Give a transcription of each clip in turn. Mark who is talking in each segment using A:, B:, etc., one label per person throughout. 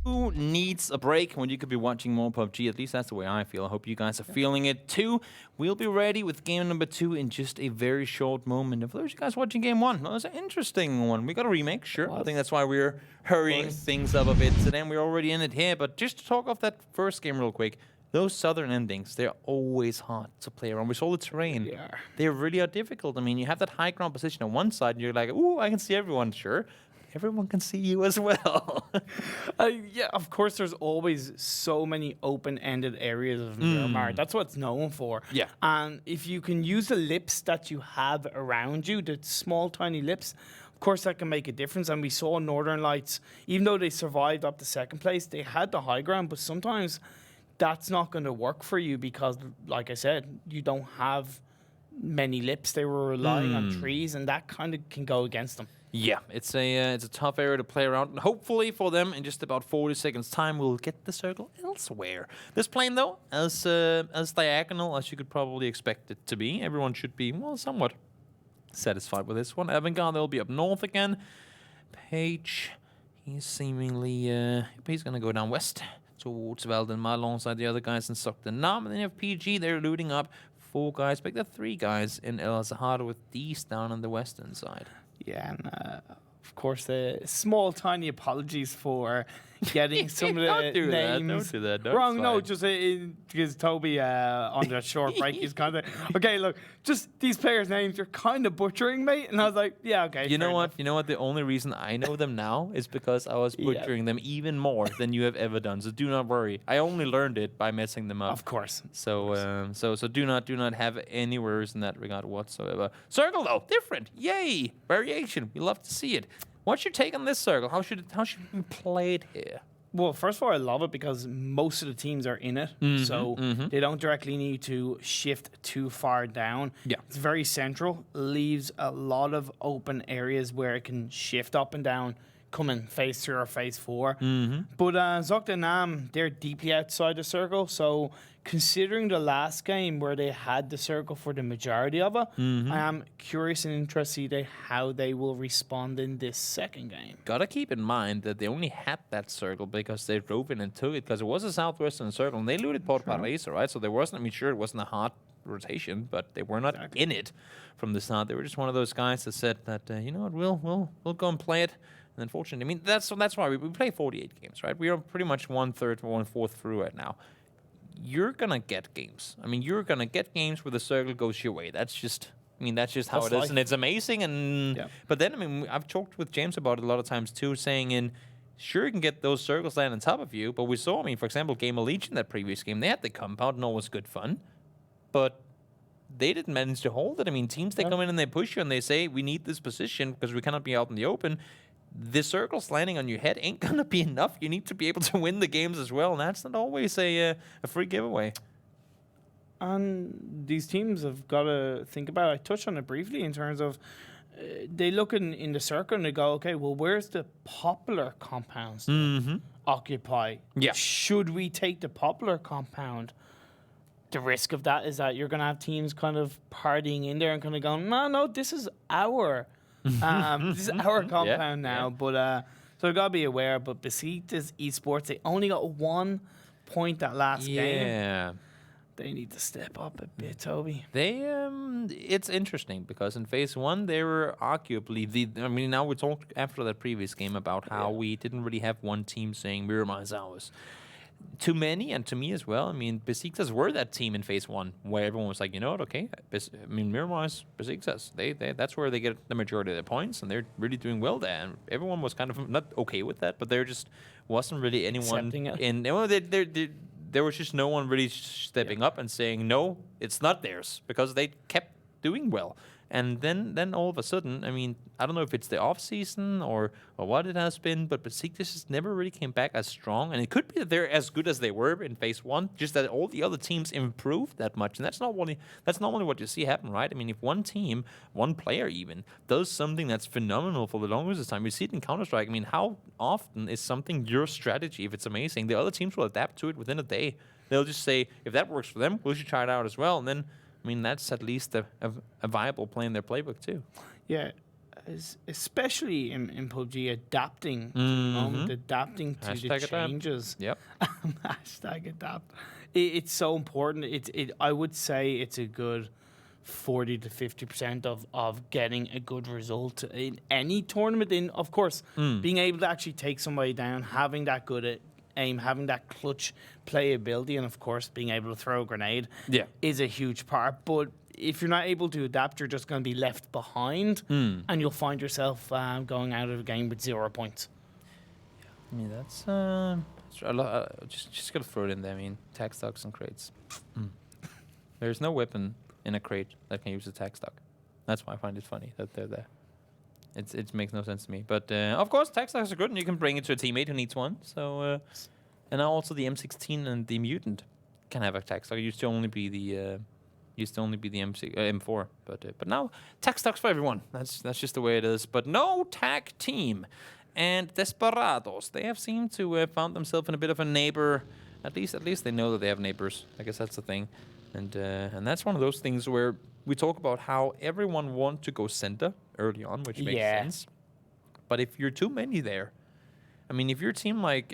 A: Who needs a break when you could be watching more PUBG? At least that's the way I feel. I hope you guys are feeling it too. We'll be ready with game number 2 in just a very short moment. And for those of you guys watching game 1, well, it's an interesting one. We got a remake, sure. I think that's why we're hurrying things up a bit. So then we're already in it here. But just to talk off that first game real quick, those southern endings, they're always hard to play around. We saw the terrain. They really are difficult. I mean, you have that high ground position on one side, and you're like, ooh, I can see everyone, sure. Everyone can see you as well.
B: Yeah, of course, there's always so many open-ended areas of Miramar. That's what it's known for.
A: Yeah.
B: And if you can use the lips that you have around you, the small, tiny lips, of course, that can make a difference. And we saw Northern Lights, even though they survived up to second place, they had the high ground, but sometimes that's not going to work for you because, like I said, you don't have many lips. They were relying on trees, and that kind of can go against them.
A: Yeah, it's a tough area to play around. And hopefully for them, in just about 40 seconds' time, we'll get the circle elsewhere. This plane, though, as diagonal as you could probably expect it to be. Everyone should be, well, somewhat satisfied with this one. Avangar, they'll be up north again. Page, he's seemingly, he's going to go down west towards Valdemar alongside the other guys in Zoekt Een Naam. And then you have PG, they're looting up 4 guys, but there are 3 guys in El Zahara with these down on the western side.
B: Yeah, and of course, small, tiny apologies for getting some of the names wrong. No, just because Toby on the short break is kind of okay. Look, just these players' names you're kind of butchering, mate. And I was like, yeah, okay.
A: You know what? You know what? The only reason I know them now is because I was butchering them even more than you have ever done. So do not worry. I only learned it by messing them up.
B: Of course.
A: So so do not have any worries in that regard whatsoever. Circle though, different. Yay, variation. We love to see it. What's your take on this circle? How should we play it here?
B: Well, first of all, I love it because most of the teams are in it, so they don't directly need to shift too far down.
A: Yeah.
B: It's very central, leaves a lot of open areas where it can shift up and down, coming phase 3 or phase 4. But Zoekt Een Naam, they're deeply outside the circle, so considering the last game where they had the circle for the majority of it, I am curious and interested to see how they will respond in this second game.
A: Gotta keep in mind that they only had that circle because they drove in and took it, because it was a southwestern circle, and they looted Port Paraíso, right? So there wasn't, I mean, sure, it wasn't a hard rotation, but they were not in it from the start. They were just one of those guys that said that, you know what, we'll go and play it. And unfortunately, I mean, that's why we play 48 games, right? We are pretty much 1/3 to 1/4 through right now. You're gonna get games. I mean, you're gonna get games where the circle goes your way. That's just how it is, and it's amazing. And but then, I mean, I've talked with James about it a lot of times too, saying sure, you can get those circles land on top of you, but we saw, I mean, for example, Gamerlegion, that previous game, they had the compound, and all was good fun, but they didn't manage to hold it. I mean, teams, they come in and they push you and they say, we need this position because we cannot be out in the open. The circles landing on your head ain't gonna be enough. You need to be able to win the games as well, and that's not always a free giveaway.
B: And these teams have got to think about it. I touched on it briefly in terms of they look in the circle and they go, okay, well, where's the popular compounds to occupy?
A: Yeah.
B: Should we take the popular compound? The risk of that is that you're going to have teams kind of partying in there and kind of going, no, this is our compound now. But so you got to be aware. But Besiktas Esports, they only got 1 point that last game.
A: Yeah.
B: They need to step up a bit, Toby.
A: It's interesting because in phase 1 they were arguably I mean, now we talked after that previous game about how we didn't really have one team saying Miramar is ours. To many and to me as well, I mean, Besiktas were that team in phase 1 where everyone was like, you know what, okay, I mean, Miramar is Besiktas. That's where they get the majority of their points, and they're really doing well there. And everyone was kind of not okay with that, but there just wasn't really anyone in. Well, there was just no one really stepping up and saying, no, it's not theirs, because they kept doing well. And then all of a sudden, I mean, I don't know if it's the off-season or what it has been, but Besiktas just never really came back as strong. And it could be that they're as good as they were in phase 1, just that all the other teams improved that much. And that's not normally what you see happen, right? I mean, if one team, one player even, does something that's phenomenal for the longest time, we see it in Counter-Strike. I mean, how often is something your strategy if it's amazing? The other teams will adapt to it within a day. They'll just say, if that works for them, we should try it out as well. And then, I mean, that's at least a viable play in their playbook, too.
B: Yeah. especially in PUBG, adapting to the moment, adapting to the changes.
A: Yep.
B: Hashtag adapt. It's so important. I would say it's a good 40 to 50% of getting a good result in any tournament. In, of course, being able to actually take somebody down, having that good aim, having that clutch playability, and of course being able to throw a grenade is a huge part. But if you're not able to adapt, you're just going to be left behind, and you'll find yourself going out of a game with 0 points.
A: I mean, that's a lot. Just gotta throw it in there. I mean, tag stocks and crates. There's no weapon in a crate that can use a tag stock. That's why I find it funny that they're there. It makes no sense to me. But of course, tag stocks are good, and you can bring it to a teammate who needs one. So, and now also the M16 and the Mutant can have a tag stock. It used to only be the M4. But now tag stocks for everyone. That's just the way it is. But no tag team. And Desperados, they have seemed to have found themselves in a bit of a neighbor. At least they know that they have neighbors. I guess that's the thing. And that's one of those things where we talk about how everyone wants to go center early on, which makes sense. But if you're too many there, I mean, if you're a team like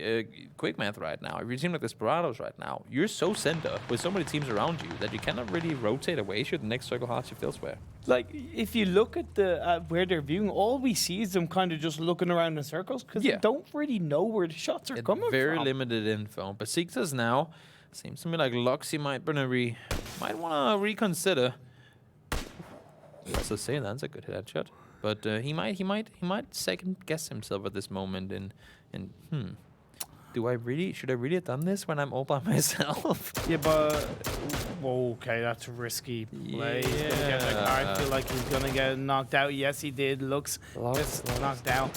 A: Quickmath right now, if you're a team like Desperados right now, you're so center with so many teams around you that you cannot really rotate away should the next circle heart shift elsewhere.
B: Like, if you look at the where they're viewing, all we see is them kind of just looking around in circles because they don't really know where the shots are coming from.
A: Very limited info. But Besiktas now seems to me like Luxy might want to reconsider. Also say that's a good headshot. But he might second guess himself at this moment and should I really have done this when I'm all by myself?
B: Yeah, but okay, that's a risky play. I feel like he's gonna get knocked out. Yes, he did. Looks knocked out.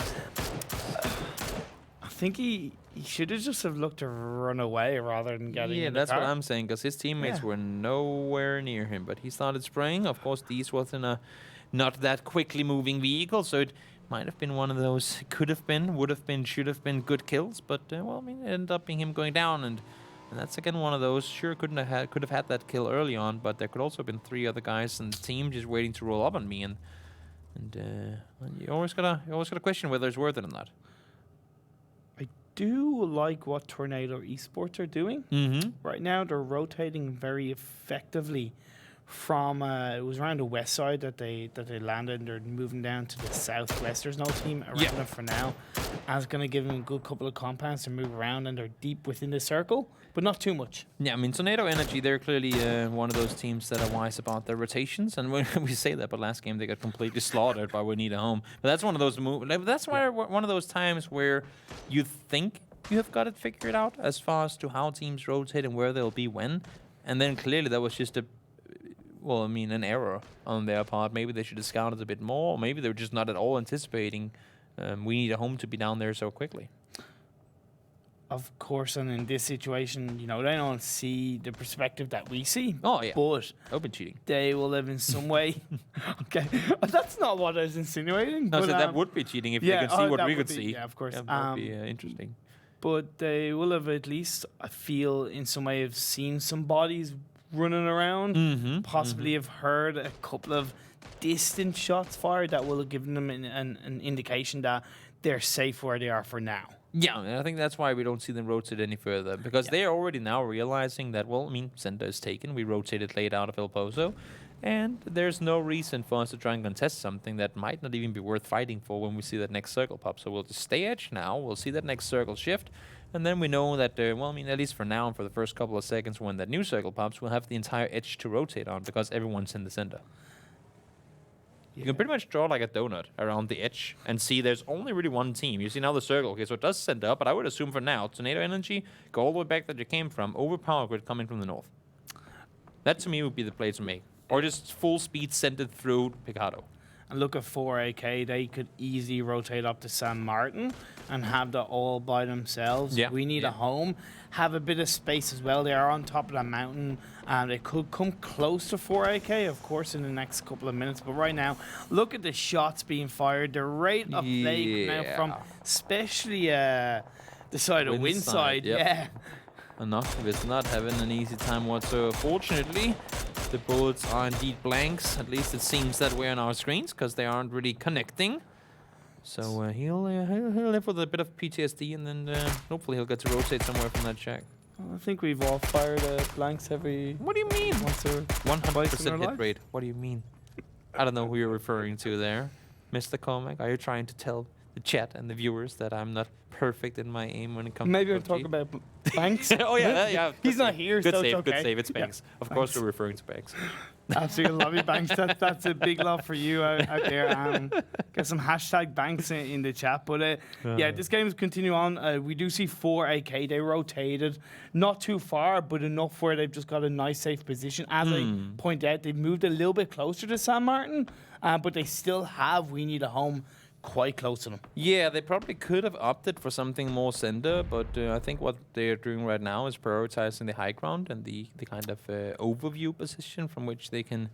B: I think he should have just have looked to run away rather than getting in the
A: that's
B: car.
A: what I'm saying, because his teammates were nowhere near him. But he started spraying. Of course, these was in a not that quickly moving vehicle, so it might have been one of those could have been, would have been, should have been good kills. But well, I mean, it ended up being him going down, and that's again one of those. Sure, could have had that kill early on, but there could also have been 3 other guys in the team just waiting to roll up on me, and you always gotta question whether it's worth it or not.
B: I do like what Tornado Esports are doing right now. They're rotating very effectively from it was around the west side that they landed, and they're moving down to the southwest. There's no team around them for now. And it's going to give them a good couple of compounds to move around, and they're deep within the circle, but not too much. Yeah,
A: I mean, Tornado Energy, they're clearly one of those teams that are wise about their rotations, and when we say that, but last game they got completely slaughtered by We Need a Home. But that's one of those that's why one of those times where you think you have got it figured out as far as to how teams rotate and where they'll be when, and then clearly that was just an error on their part. Maybe they should have scouted a bit more, or maybe they were just not at all anticipating We Need a Home to be down there so quickly.
B: Of course, and in this situation, they don't see the perspective that we see.
A: Oh, yeah.
B: But
A: open cheating.
B: They will have in some way. Okay. That's not what I was insinuating.
A: No,
B: but,
A: so that would be cheating if they could see what we could see.
B: Yeah, of course.
A: That would be interesting.
B: But they will have at least, I feel, in some way have seen some bodies running around, possibly have heard a couple of distant shots fired that will have given them an indication that they're safe where they are for now.
A: Yeah, and I think that's why we don't see them rotate any further, because they are already now realizing that, center is taken, we rotated late out of El Pozo, and there's no reason for us to try and contest something that might not even be worth fighting for when we see that next circle pop. So we'll just stay edge now, we'll see that next circle shift, and then we know that, at least for now and for the first couple of seconds when that new circle pops, we'll have the entire edge to rotate on because everyone's in the center. You can pretty much draw like a donut around the edge and see there's only really one team. You see now the circle. Okay, so it does center up, but I would assume for now, Tornado Energy, go all the way back that you came from, over Power Grid coming from the north. That to me would be the play to make. Or just full speed centered through Picado.
B: And look at 4AK, they could easily rotate up to San Martin and have that all by themselves.
A: Yeah.
B: We Need a Home, have a bit of space as well. They are on top of that mountain. They could come close to 4AK, of course, in the next couple of minutes. But right now, look at the shots being fired. The rate of play now from especially the side of Winside.
A: Yep.
B: Yeah.
A: Enough is not having an easy time whatsoever. Fortunately, the bullets are indeed blanks. At least it seems that way on our screens, because they aren't really connecting. So he'll live with a bit of PTSD, and then hopefully he'll get to rotate somewhere from that check.
B: I think we've all fired blanks every.
A: What do you mean?
B: Once or
A: 100% hit rate. What do you mean? I don't know who you're referring to there, Mr. Comac. Are you trying to tell the chat and the viewers that I'm not perfect in my aim when it comes
B: Maybe
A: to
B: we're
A: PUBG?
B: talking about Banks.
A: Oh yeah.
B: He's not here,
A: Good
B: so
A: save,
B: it's okay.
A: good save. It's Banks. Of course,
B: Banks.
A: we're referring to Banks.
B: Absolutely love you, Banks. That's a big love for you out there. Get some hashtag Banks in the chat. But yeah, this game is continue on. We do see 4 AK. They rotated not too far, but enough where they've just got a nice safe position. As I point out, they've moved a little bit closer to San Martin, but they still have We Need a Home quite close to them.
A: Yeah, they probably could have opted for something more center, but I think what they're doing right now is prioritizing the high ground and the kind of overview position from which they can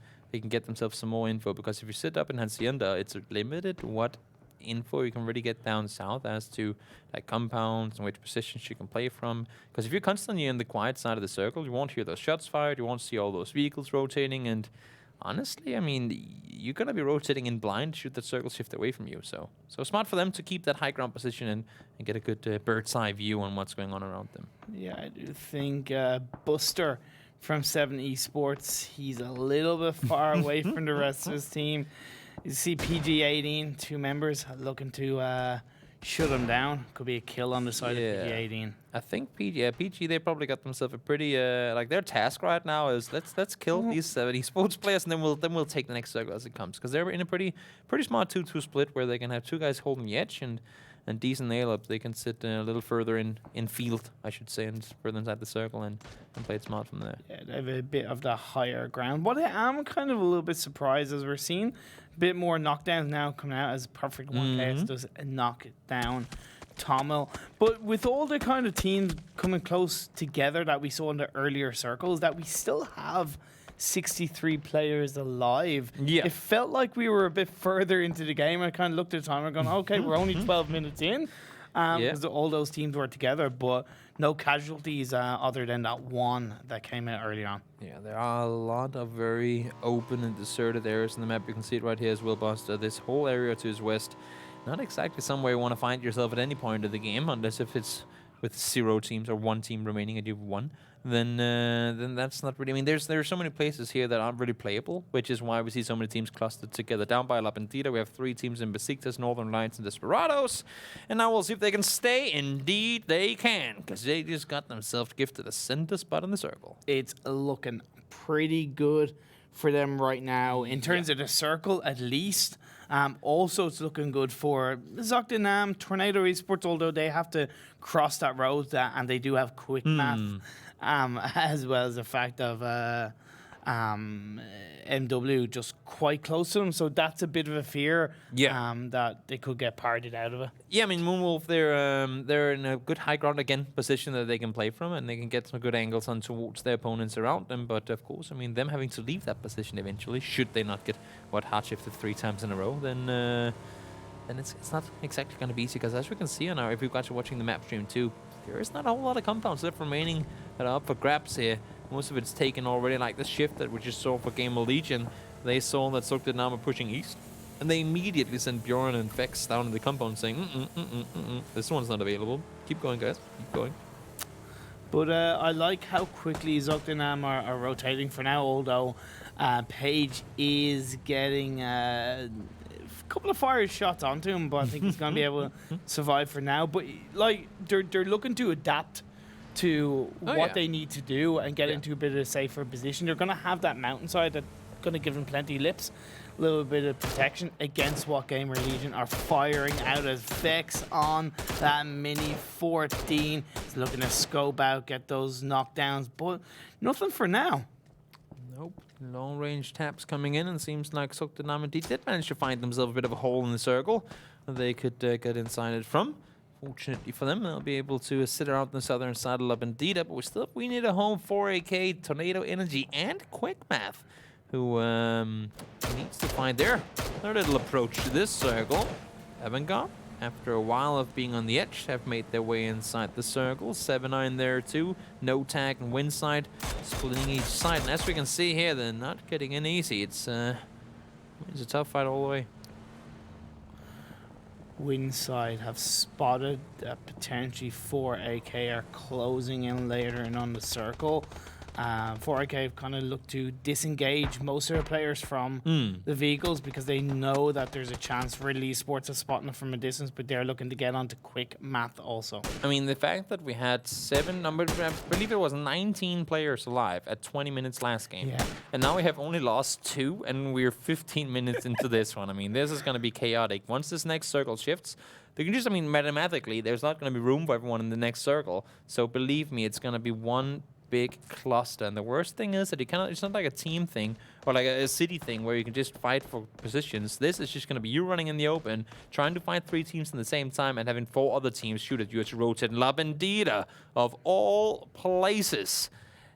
A: get themselves some more info. Because if you sit up in Hacienda, it's limited what info you can really get down south as to like compounds and which positions you can play from. Because if you're constantly in the quiet side of the circle, you won't hear those shots fired, you won't see all those vehicles rotating, and honestly, I mean, you're going to be rotating in blind should that circle shift away from you. So smart for them to keep that high ground position and get a good bird's eye view on what's going on around them.
B: Yeah, I do think Buster from Se7en Esports, he's a little bit far away from the rest of his team. You see PG18, 2 members looking to shut him down. Could be a kill on the side of PG18.
A: I think PG, they probably got themselves a pretty like their task right now is let's kill these 7 esports players, and then we'll take the next circle as it comes, because they're in a pretty smart 2-2 split where they can have 2 guys holding the edge and decent nail ups. They can sit a little further in field, I should say, and further inside the circle and play it smart from there.
B: Yeah, they have a bit of the higher ground. What I am kind of a little bit surprised as we're seeing a bit more knockdowns now coming out as Perfect 1K does knock it down Tommel. But with all the kind of teams coming close together that we saw in the earlier circles, that we still have 63 players alive.
A: Yeah.
B: It felt like we were a bit further into the game. I kind of looked at the timer going, okay, we're only 12 minutes in. Because all those teams were together, but no casualties other than that one that came out early on.
A: Yeah, there are a lot of very open and deserted areas in the map. You can see it right here as well, Buster. This whole area to his west, not exactly somewhere you want to find yourself at any point of the game, unless if it's with 0 teams or 1 team remaining and you have 1. Then that's not really. I mean, there are so many places here that aren't really playable, which is why we see so many teams clustered together. Down by La Pentita, we have 3 teams in Besiktas, Northern Lights, and Desperados. And now we'll see if they can stay. Indeed, they can, because they just got themselves gifted a center spot in the circle.
B: It's looking pretty good for them right now in terms of the circle, at least. Also, it's looking good for Zoekt Een Naam, Tornado Esports, although they have to cross that road, and they do have Quickmath. As well as the fact of MW just quite close to them, so that's a bit of a fear that they could get parted out of it.
A: Yeah, I mean, Moonwolf, they're in a good high ground again position that they can play from, and they can get some good angles on towards their opponents around them. But of course, I mean, them having to leave that position eventually, should they not get hard shifted 3 times in a row, then it's not exactly going to be easy. Because as we can see on if you guys are watching the map stream too, there is not a whole lot of compounds left remaining that are up for grabs here. Most of it's taken already, like the shift that we just saw for Gamerlegion. They saw that Zoekt Een Naam are pushing east, and they immediately sent Bjorn and Vex down in the compound saying, this one's not available. Keep going, guys. Keep going.
B: But I like how quickly Zoekt Een Naam are rotating for now, although Page is getting a couple of fire shots onto him, but I think he's going to be able to survive for now. But like they're looking to adapt to what they need to do and get into a bit of a safer position. They're going to have that mountainside that's going to give them plenty of lips, a little bit of protection against what Gamerlegion are firing out as Vex on that Mini 14. He's looking to scope out, get those knockdowns, but nothing for now.
A: Nope. Long range taps coming in, and seems like Zoekt Een Naam indeed did manage to find themselves a bit of a hole in the circle that they could get inside it from. Fortunately for them, they'll be able to sit around the southern side of La Pentita, but we need a home for AK, Tornado Energy, and Quickmath, who needs to find their little approach to this circle. Avangar, after a while of being on the edge, have made their way inside the circle. 7-9 there too. No tag and Winside splitting each side. And as we can see here, they're not getting in easy. It's a tough fight all the way.
B: Winside have spotted that potentially 4AK are closing in later and on the circle. 4AK have kind of looked to disengage most of their players from the vehicles because they know that there's a chance Riddle Esports are spotting them from a distance, but they're looking to get onto Quickmath also.
A: I mean, the fact that we had I believe it was 19 players alive at 20 minutes last game.
B: Yeah.
A: And now we have only lost 2, and we're 15 minutes into this one. I mean, this is going to be chaotic. Once this next circle shifts, they can just, I mean, mathematically, there's not going to be room for everyone in the next circle. So believe me, it's going to be one big cluster. And the worst thing is that you cannot, it's not like a team thing or like a city thing where you can just fight for positions. This is just going to be you running in the open, trying to fight 3 teams in the same time and having 4 other teams shoot at you as you rotate. La Bandida, of all places,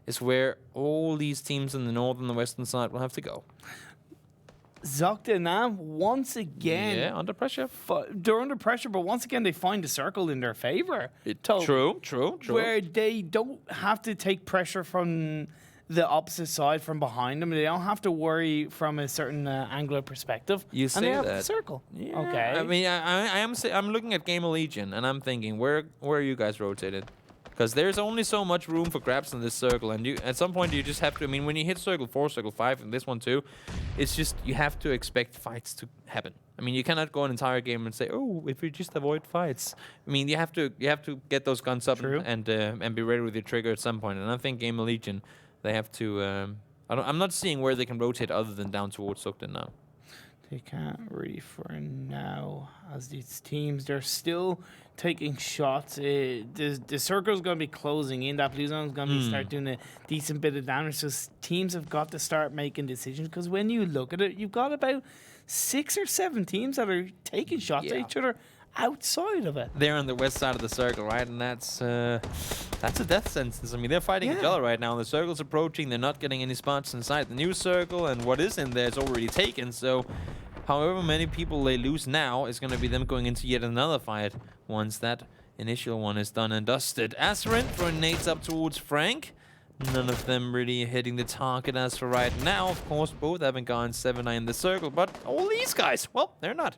A: is where all these teams in the northern and the western side will have to go.
B: Zoekt Een Naam, once again.
A: Yeah, under pressure.
B: They're under pressure, but once again, they find the circle in their favor.
A: True.
B: Where they don't have to take pressure from the opposite side from behind them. They don't have to worry from a certain angular perspective.
A: You say
B: and they have
A: that.
B: the circle.
A: Yeah.
B: Okay.
A: I mean, I'm looking at Gamerlegion, and I'm thinking, where are you guys rotated? Because there's only so much room for grabs in this circle, and you at some point you just have to. I mean, when you hit circle 4, circle 5, and this one too, it's just you have to expect fights to happen. I mean, you cannot go an entire game and say, "Oh, if we just avoid fights." I mean, you have to get those guns up and be ready with your trigger at some point. And I think Gamerlegion, they have to. I'm not seeing where they can rotate other than down towards Zoekt Een Naam.
B: They can't really for now, as these teams, they're still taking shots. The circle's going to be closing in. That blue zone's going to start doing a decent bit of damage. So teams have got to start making decisions because when you look at it, you've got about 6 or 7 teams that are taking shots at each other outside of it.
A: They're on the west side of the circle, right? And that's a death sentence. I mean, they're fighting each other right now. The circle's approaching. They're not getting any spots inside the new circle, and what is in there is already taken. So however many people they lose now is going to be them going into yet another fight once that initial one is done and dusted. Se7en throwing nades up towards Frank. None of them really hitting the target as for right now. Of course, both Avangar and Se7en in the circle, but all these guys, well, they're not.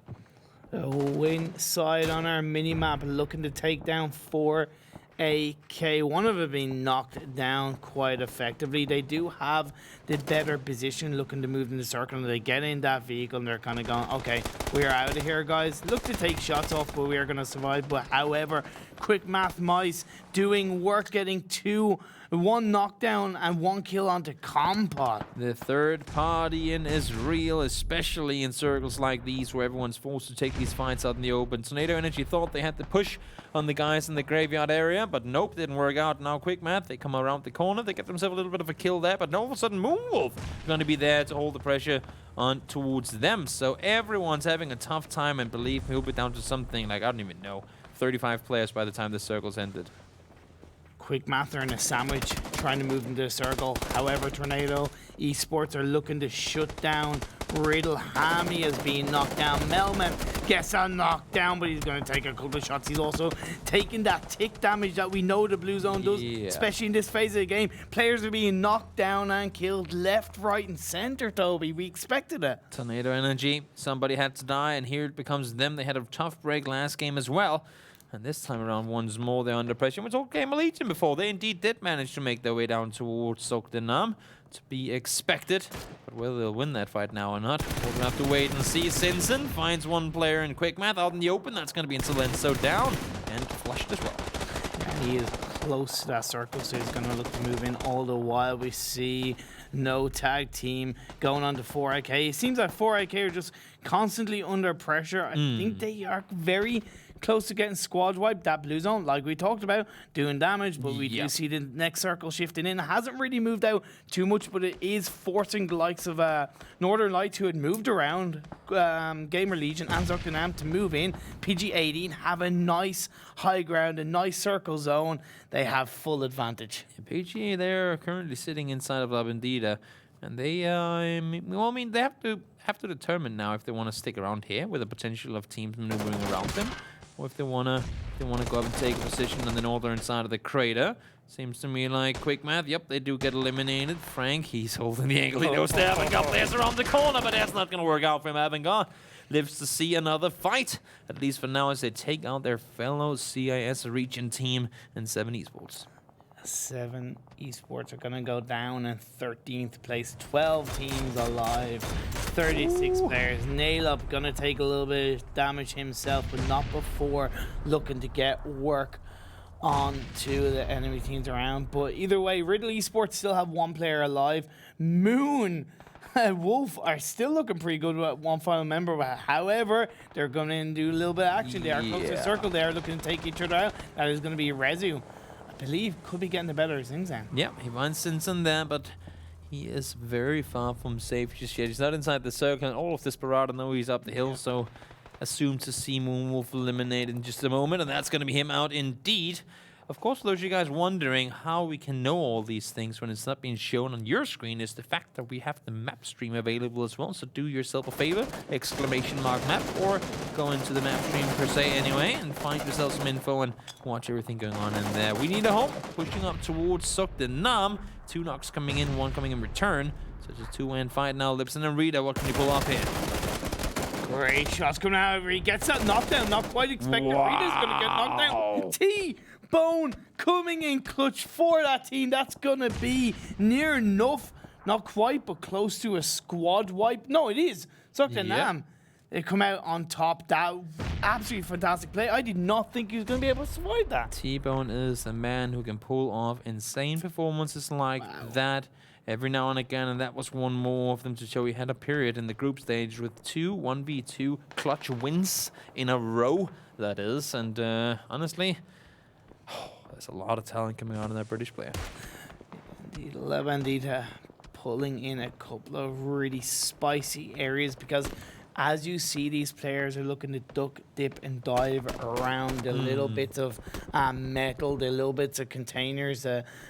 B: Winside on our mini-map looking to take down 4AK. One of them being knocked down quite effectively. They do have the better position looking to move in the circle, and they get in that vehicle and they're kind of going, okay, we're out of here, guys. Look to take shots off, but we are going to survive. But however, Quickmath Mice doing work, getting 1 knockdown and 1 kill onto Compot.
A: The third party in is real, especially in circles like these where everyone's forced to take these fights out in the open. Tornado Energy thought they had to push on the guys in the graveyard area, but nope, didn't work out. Now Quickmath, they come around the corner, they get themselves a little bit of a kill there, but all of a sudden Moonwolf is going to be there to hold the pressure on towards them. So everyone's having a tough time, and believe me, we'll be down to something like, I don't even know, 35 players by the time the circle's ended.
B: Quickmath are in a sandwich, trying to move into the circle. However, Tornado Esports are looking to shut down Riddle. Hammy is being knocked down. Melman gets a knockdown, but he's going to take a couple of shots. He's also taking that tick damage that we know the blue zone does, especially in this phase of the game. Players are being knocked down and killed left, right, and center, Toby. We expected it.
A: Tornado Energy, somebody had to die, and here it becomes them. They had a tough break last game as well. And this time around, once more, they're under pressure. We talked Gamerlegion before. They indeed did manage to make their way down towards Zoekt Een Naam. To be expected. But whether they'll win that fight now or not, we'll have to wait and see. Se7en finds 1 player in Quickmath out in the open. That's going to be Insolenzo down and flushed as well.
B: Yeah, he is close to that circle, so he's going to look to move in. All the while, we see no tag team going on to 4AK. It seems like 4AK are just constantly under pressure. I think they are very close to getting squad wiped. That blue zone, like we talked about, doing damage, but we do see the next circle shifting in. It hasn't really moved out too much, but it is forcing the likes of Northern Lights, who had moved around Gamerlegion and Zoekt Een Naam, to move in. PG18 have a nice high ground, a nice circle zone. They have full advantage.
A: PG, they're currently sitting inside of La Bandida, and they, well, I mean, they have to determine now if they want to stick around here with the potential of teams maneuvering around them, or if they wanna go up and take a position on the northern side of the crater. Seems to me like Quickmath, yep, they do get eliminated. Frank, he's holding the angle. He knows the Avangar players around the corner, but that's not going to work out for him. Avangar lives to see another fight, at least for now, as they take out their fellow CIS region team in Se7en Esports.
B: Se7en Esports are going to go down in 13th place. 12 teams alive, 36 players. Nail Up going to take a little bit of damage himself, but not before looking to get work on to the enemy teams around. But either way, Riddle Esports still have one player alive. Moonwolf are still looking pretty good with one final member. However, they're going to do a little bit of action. They are close to the circle. They are looking to take each other out. That is going to be Rezu. I believe could be getting the better of things then.
A: Yeah, he wants Simpson there, but he is very far from safe just yet. He's not inside the circle, and all of Desperado know he's up the hill, so assume to see Moonwolf eliminated in just a moment, and that's going to be him out indeed. Of course, for those of you guys wondering how we can know all these things when it's not being shown on your screen is the fact that we have the map stream available as well. So do yourself a favor, !map, or go into the map stream per se anyway and find yourself some info and watch everything going on in there. We need a home, pushing up towards Zoekt Een Naam. 2 knocks coming in, 1 coming in return. So it's a 2-man fight now. Lipson and Rita, what can you pull off here?
B: Great shots coming out. He gets that knockdown. Not quite expecting Rita's going to get knocked down. T-Bone coming in clutch for that team. That's going to be near enough. Not quite, but close to a squad wipe. No, it is. Zoekt Een Naam. They come out on top. That absolutely fantastic play. I did not think he was going to be able to survive that.
A: T-Bone is a man who can pull off insane performances like that every now and again, and that was one more of them to show he had a period in the group stage with 2 1v2 clutch wins in a row, that is. And honestly, there's a lot of talent coming out of that British player.
B: Indeed, Levandita pulling in a couple of really spicy areas, because as you see, these players are looking to duck, dip, and dive around the little bits of metal, the little bits of containers,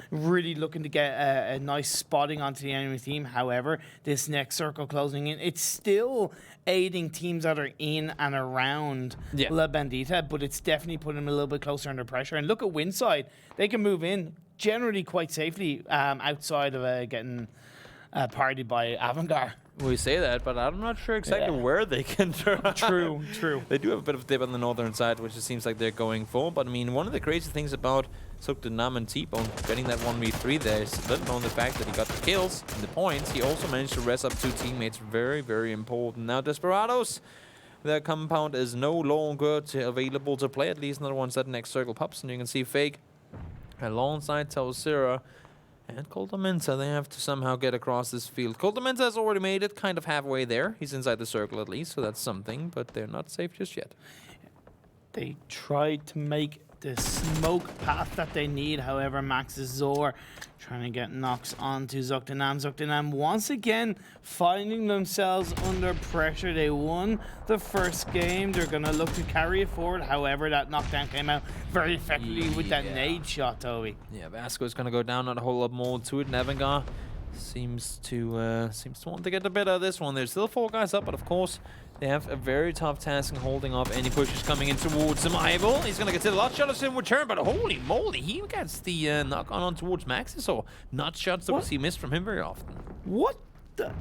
B: really looking to get a nice spotting onto the enemy team. However, this next circle closing in, it's still aiding teams that are in and around La Bandita, but it's definitely putting them a little bit closer under pressure. And look at Winside. They can move in generally quite safely outside of getting partied by Avangar.
A: We say that, but I'm not sure exactly where they can turn.
B: True.
A: They do have a bit of a dip on the northern side, which it seems like they're going for. But I mean, one of the crazy things about Zoekt Een Naam and T-Bone getting that 1v3 there is let alone the fact that he got the kills and the points. He also managed to res up 2 teammates. Very, very important. Now, Desperados, their compound is no longer available to play, at least not once that next circle pops. And you can see Fake alongside Tausira and Coldamenta. They have to somehow get across this field. Coldamenta has already made it kind of halfway there. He's inside the circle at least, so that's something, but they're not safe just yet.
B: They tried to make the smoke path that they need. However, Max's Zor trying to get knocks onto Zoekt Een Naam. Zoekt Een Naam once again finding themselves under pressure. They won the first game. They're going to look to carry it forward. However, that knockdown came out very effectively with that nade shot, Toby.
A: Yeah, Vasco's going to go down, not a whole lot more to it. Avangar seems to want to get the better of this one. There's still 4 guys up, but of course they have a very tough task in holding off any pushes coming in towards him. Ival, he's going to get a lot shots in return, but holy moly, he gets the knock on towards Maxis, or not shots that we see missed from him very often.
B: What?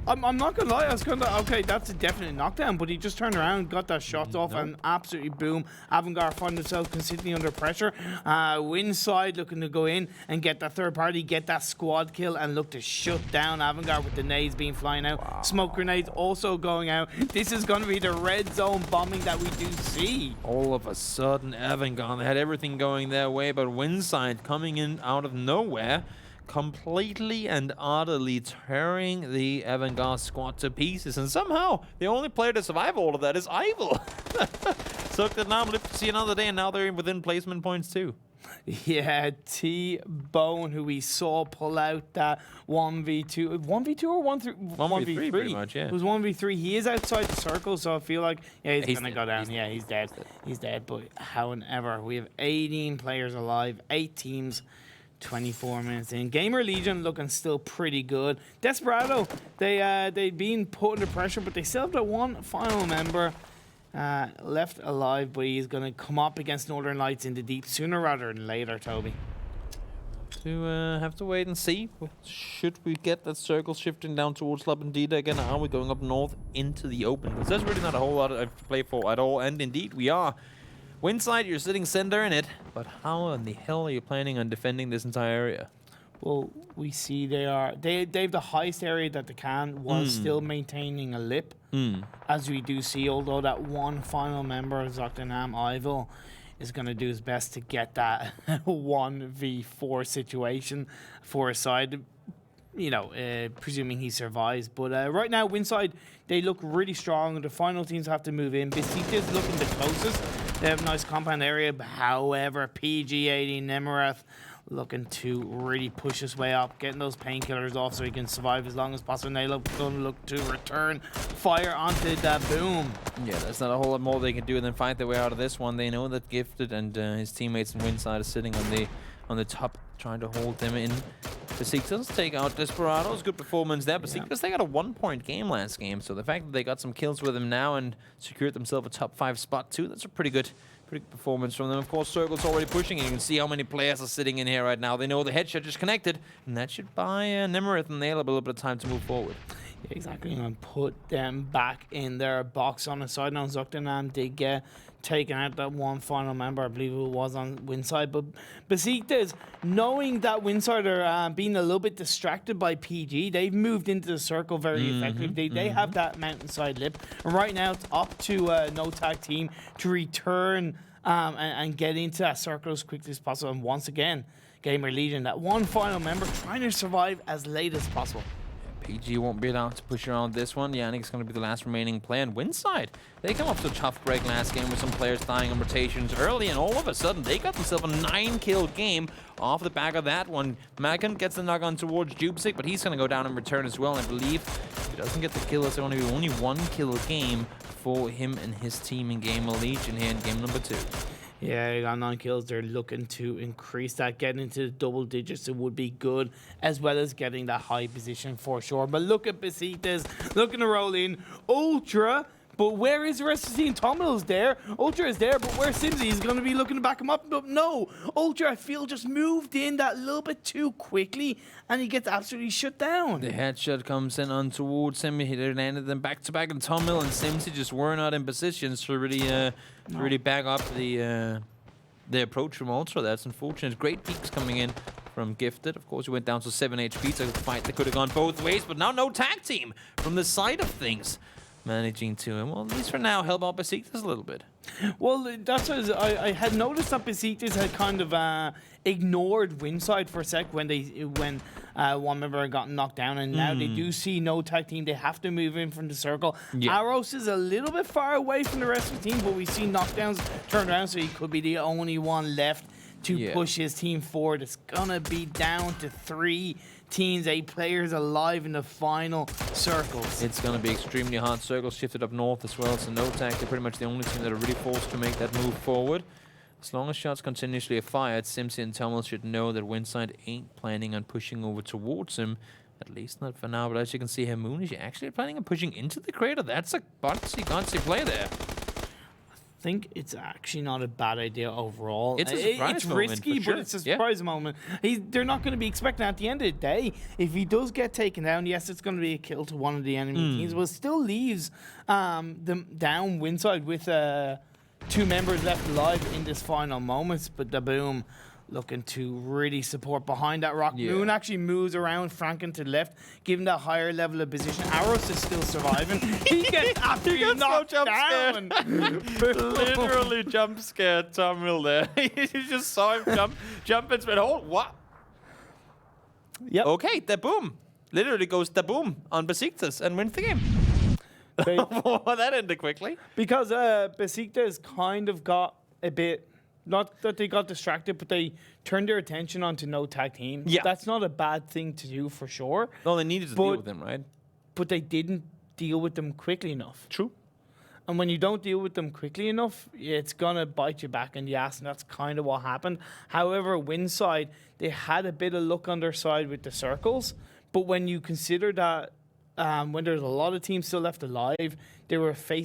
B: I'm not gonna lie, I was gonna, okay, that's a definite knockdown, but he just turned around, got that shot off, and absolutely boom. Avangar find themselves consistently under pressure. Winside looking to go in and get that third party, get that squad kill, and look to shut down Avangar with the nades being flying out. Smoke grenades also going out. This is gonna be the red zone bombing that we do see.
A: All of a sudden, Avangar, they had everything going their way, but Winside coming in out of nowhere, completely and utterly tearing the Avangar squad to pieces, and somehow the only player to survive all of that is Ival. Zoekt Een Naam lived to see another day, and now they're within placement points too.
B: Yeah, T-Bone, who we saw pull out that 1v2 or 1v3
A: pretty much, yeah.
B: It was 1v3. He is outside the circle, so I feel like he's gonna go down. He's dead. He's dead. But however, we have 18 players alive, 8 teams. 24 minutes in. Gamerlegion looking still pretty good. Desperado, they've been put under pressure, but they still have that one final member left alive, but he's going to come up against Northern Lights in the deep sooner rather than later, Toby.
A: have to wait and see. Should we get that circle shifting down towards Labendita again? Are we going up north into the open? Because there's really not a whole lot to play for at all. And indeed, we are. Winside, you're sitting center in it. But how in the hell are you planning on defending this entire area?
B: Well, we see they have the highest area that they can while still maintaining a lip. As we do see, although that one final member of Zoekt Een Naam, Ivel, is going to do his best to get that 1v4 situation for a side, presuming he survives. But right now, Winside, they look really strong. The final teams have to move in. Besiktas looking the closest. They have a nice compound area. However, PG80 Nemarath looking to really push his way up, getting those painkillers off so he can survive as long as possible. They going to look to return fire onto the boom.
A: Yeah, there's not a whole lot more they can do than fight their way out of this one. They know that Gifted and his teammates in Winside are sitting on the top, trying to hold them in. Besiktas take out Desperado's good performance there. Besiktas, they got a 1-point game last game, so the fact that they got some kills with him now and secured themselves a top 5 spot too, that's a pretty good performance from them. Of course, Circle's already pushing, and you can see how many players are sitting in here right now. They know the headshot just connected, and that should buy Nemarath and Nail a little bit of time to move forward.
B: Yeah, exactly, and put them back in their box on the side. Now, Zoekt Een Naam did get taken out, that one final member, I believe it was on Winside. But Besiktas, knowing that Winside are being a little bit distracted by PG, they've moved into the circle very effectively. They have that mountainside lip. And right now, it's up to No Tag Team to return and get into that circle as quickly as possible. And once again, Gamerlegion, that one final member, trying to survive as late as possible.
A: PG won't be allowed to push around this one. Yannick's going to be the last remaining player. And Winside, they come up to a tough break last game with some players dying on rotations early, and all of a sudden, they got themselves a 9-kill game off the back of that one. Magan gets the knock on towards Jubsik, but he's going to go down in return as well. I believe if he doesn't get the kill, it's going to be only 1-kill game for him and his team in Gamerlegion here in game number 2.
B: Yeah, they got 9 kills. They're looking to increase that, getting into the double digits. It would be good, as well as getting that high position for sure. But look at Besiktas, looking to roll in. Ultra, but where is the rest of the team? Tommel's there. Ultra is there, but where's Simsy? He's going to be looking to back him up. But no, Ultra, I feel, just moved in that little bit too quickly, and he gets absolutely shut down.
A: The headshot comes in on towards him. He landed them back-to-back, and Tommel and Simsy just were not in positions to really back up the approach from Ultra. That's unfortunate. Great peaks coming in from Gifted. Of course, he went down to 7 HP, so the fight that could have gone both ways, but now No Tag Team from the side of things. Managing to, well, at least for now, help out Besiktas a little bit.
B: Well, that's what I had noticed that Besiktas had kind of ignored Winside for a sec when one member had gotten knocked down, and now they do see No Tag Team. They have to move in from the circle. Yeah. Aros is a little bit far away from the rest of the team, but we see knockdowns turn around, so he could be the only one left to push his team forward. It's gonna be down to 3 teams, 8 players alive in the final circles.
A: It's going to be extremely hard. Circles shifted up north as well, so No Tag, they're pretty much the only team that are really forced to make that move forward. As long as shots continuously are fired, Simpson and Tommel should know that Winside ain't planning on pushing over towards him. At least not for now, but as you can see here, Moon is actually planning on pushing into the crater. That's a gutsy play there.
B: I think it's actually not a bad idea overall.
A: It's a surprise moment,
B: risky,
A: for sure.
B: but it's a surprise moment. They're not going to be expecting at the end of the day. If he does get taken down, yes, it's going to be a kill to one of the enemy teams, but it still leaves them down Winside with 2 members left alive in this final moments. But the boom looking to really support behind that rock. Moon actually moves around, franking to the left, giving that higher level of position. Aros is still surviving. He gets absolutely knocked down.
A: Literally jump scared Tommel there. You just saw him jump and spin. Oh, what?
B: Yep.
A: Okay, the boom. Literally goes the boom on Besiktas and wins the game. That ended quickly.
B: Because Besiktas kind of got a bit... Not that they got distracted, but they turned their attention onto No Tag Team.
A: Yeah.
B: That's not a bad thing to do for sure.
A: No, they needed to deal with them, right?
B: But they didn't deal with them quickly enough.
A: True.
B: And when you don't deal with them quickly enough, it's going to bite you back in the ass, and that's kind of what happened. However, Winside, they had a bit of luck on their side with the circles, but when you consider that when there's a lot of teams still left alive, they were facing